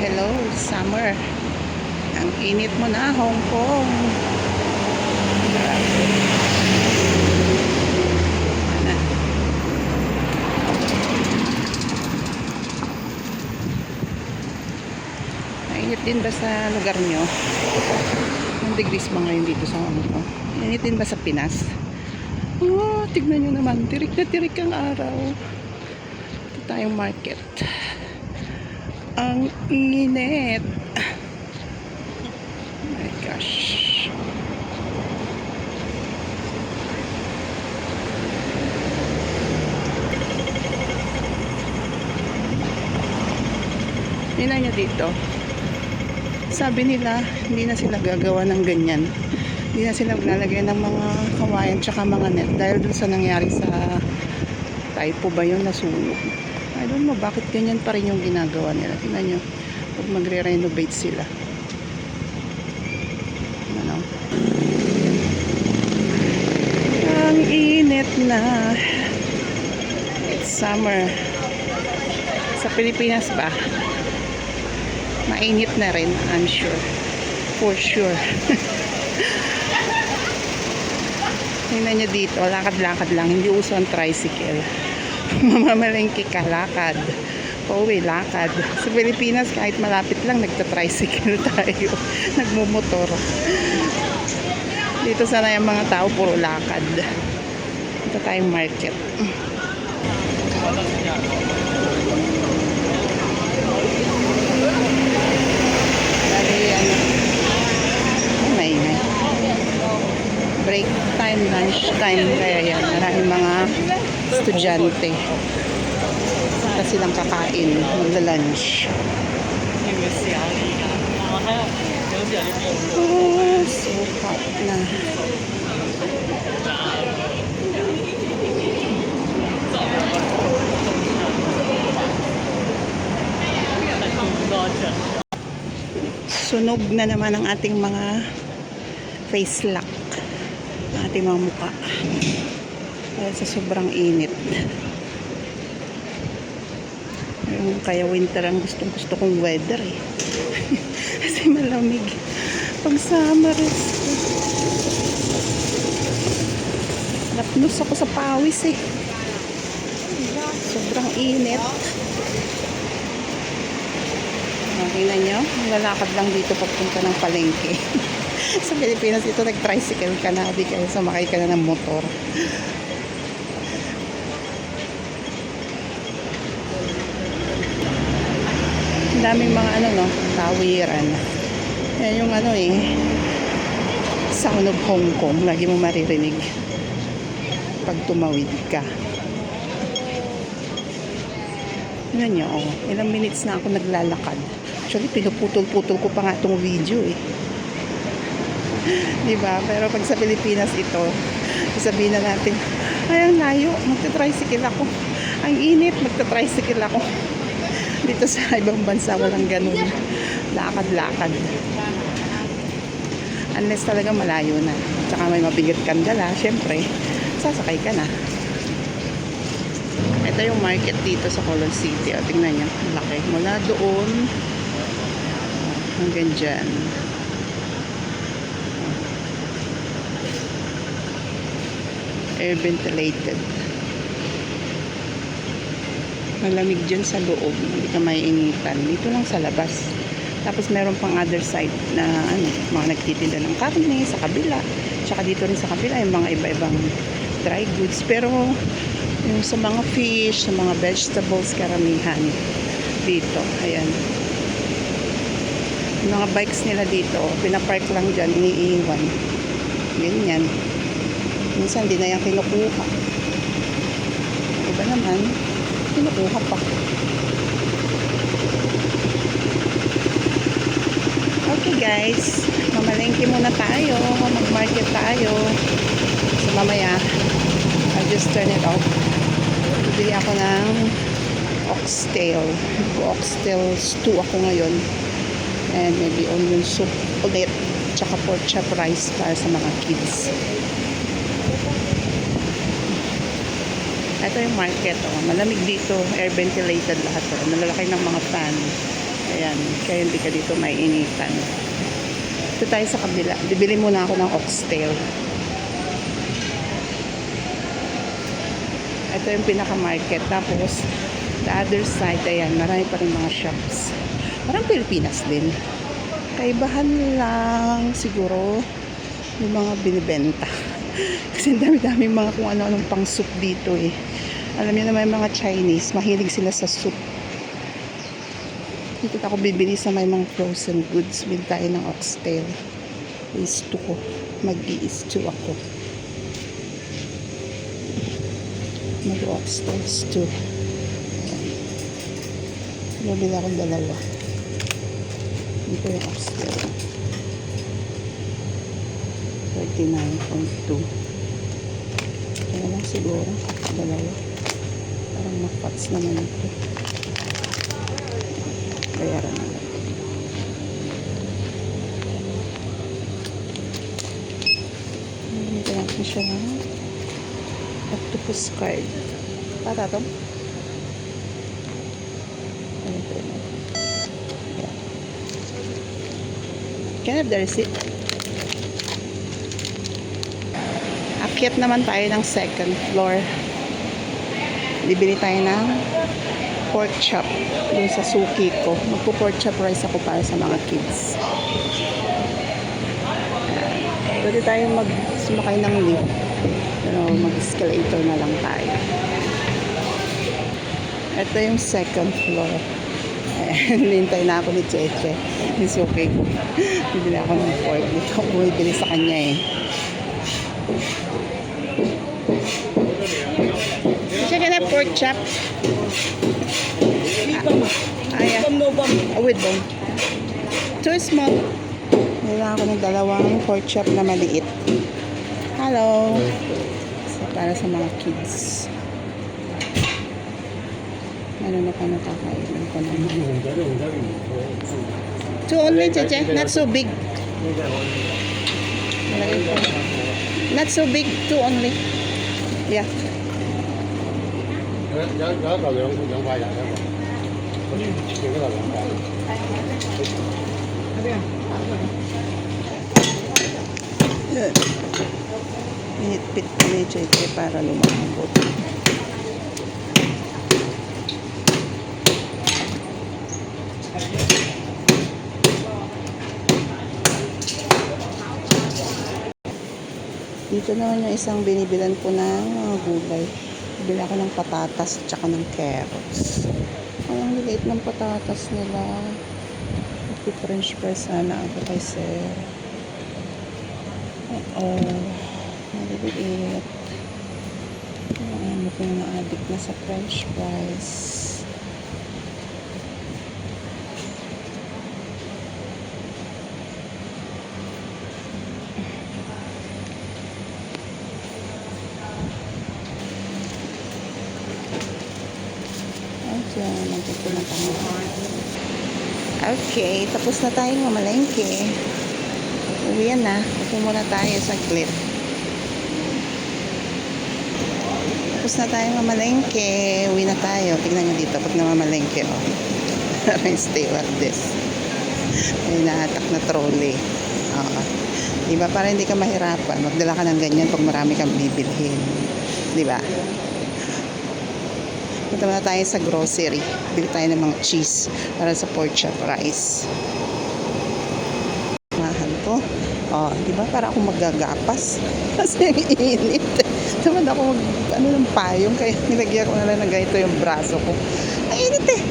Hello, summer. Ang init mo na, Hong Kong. Ano? Mainit din ba sa lugar nyo? Ang degrees ba ngayon dito sa Hong Kong? Mainit din ba sa Pinas? Oh, tignan nyo naman. Tirik na tirik ang araw. Ito tayong market. Ang init. My gosh. Tingnan nyo dito. Sabi nila, hindi na sila gagawa ng ganyan. Hindi na sila maglalagay ng mga kawayan tsaka mga net dahil dun sa nangyari sa typo ba yun, nasunog. I don't know bakit ganyan pa rin yung ginagawa nila. Tingnan nyo, pag magre-renovate sila. Ano? Ang init na. It's summer. Sa Pilipinas ba? Mainit na rin, I'm sure. For sure. Tingnan nyo dito, lakad-lakad lang. Hindi uso ang tricycle. Mamamalengke ka, lakad. Pauwi, lakad. Sa Pilipinas, kahit malapit lang, nagta-tricycle tayo. Nagmumotor. Dito sana yung mga tao, puro lakad. Ito tayong market. Break time, lunch time, kaya yan, maraming mga estudyante kasi silang kakain, magla-lunch. Oh, so hot na. Sunog na naman ang ating mga face lock, ang ating mga mukha dahil sa sobrang init. Kaya winter ang gustong-gusto kong weather eh. Kasi malamig. Pag summer napnos ako sa pawis eh. Sobrang init. Tingnan nyo, lalakad lang dito papunta ng palengke. Sa Pilipinas ito, nag-tricycle ka na, di kaya sumakay ka na ng motor. Ang daming mga no, tawiran. Yan yung sound of Hong Kong, lagi mo maririnig pag tumawid ka. Tingnan nyo, ilang minutes na ako naglalakad. Actually, pinuputol-putol ko pa nga itong video eh. Diba? Pero pag sa Pilipinas ito, sabihin na natin, ay ang layo, magta-tricycle ako. Ang init, magta-tricycle ako. Dito sa ibang bansa, walang ganun. Lakad-lakad. Unless talaga malayo na. Tsaka may mabigat kang dala, syempre, sasakay ka na. Ito yung market dito sa Colon City. O, tingnan nyo, laki. Mula doon, hanggang dyan. Air ventilated. Malamig dyan sa loob, hindi ka maiinitan. Dito lang sa labas. Tapos meron pang other side na mga nagtitinda ng karne sa kabila. Tsaka dito rin sa kabila yung mga iba-ibang dry goods. Pero yung sa mga fish, sa mga vegetables, karamihan dito. Ayan. Yung mga bikes nila dito, pinapark lang dyan, iniiwan. Ganyan. Minsan di na yan kinukuha. Iba naman, kinukuha pa. Okay guys, mamalengke muna tayo, mag-market tayo. So mamaya, I'll just turn it off. Bibili ako ng oxtail. Oxtail stew ako ngayon. And maybe onion soup ulit. Tsaka pork chop rice para sa mga kids. Ito yung market. Malamig dito. Air ventilated lahat. Nalalaki ng mga fan. Ayan, kaya hindi ka dito maiinitan. Ito tayo sa kabila. Bibili muna ako ng oxtail. Ito yung pinaka-market. Tapos, the other side, ayan, marami pa rin mga shops. Parang Pilipinas din. Kaibahan lang siguro yung mga binibenta. Kasi dami-dami mga kung ano-anong pang soup dito eh. Alam niyo naman yung mga Chinese, mahilig sila sa soup. Dito ako bibili sa may mga frozen goods. Bili tayo ng oxtail. I-stew ko. Mag-i-stew ako. Mag-oxtail stew. Bibili akong dalawa. Ito yung oxtail. 39.2. Kaya lang siguro. Dalawa. Parang ma-fats naman ito. Bayaran na lang. Ito natin siya na octopus card. Para ito? Ito na. Yeah. Can I have the receipt? Akyat naman tayo ng second floor. Bibili tayo ng pork chop dun sa suki ko. Magpo-pork chop rice ako para sa mga kids. Pwede tayo sumakay ng lift. Pero mag-escalator na lang tayo. Ito yung second floor. Hinintay na ako ni Cheche. Ni suki ko. Bibili ako ng pork. Hindi ako bumibili sa kanya eh. Cheche na pork chop. Yeah. With bone. Too small. Kailangan ko ng dalawang pork chop na maliit. Hello. So, para sa mga kids. Ano na pa nakakainin ko naman. Two only, Cheche. Not so big. Not so big. Two only. Yeah. Hinitpit ko ni Cheche para lumambot. Dito naman yung isang binibilan ko ng mga gulay. Bili ako ng patatas at saka ng carrots. Ang liliit ng patatas nila. French fries sana ako kay sir. Maliliit. Ano ko yung na-addict na sa French fries. Okay, tapos na tayong mamalengke. Uwian na. Upo muna tayo saglit. Tapos na tayong mamalengke. Uwi na tayo. Tignan nyo dito pag namamalengke. Oh. Stay like this. May naatak na trolley. Diba? Para hindi ka mahirapan. Magdala ka ng ganyan pag marami kang bibilhin. Diba? Punta na tayo sa grocery. Bili tayo ng mga cheese para sa pork chop rice. Mahal to. Di ba? Para ako magagapas. Kasi ang init. Naman ako ng payong. Kaya nilagyan ko na lang ng ganito yung braso ko. Ang init eh.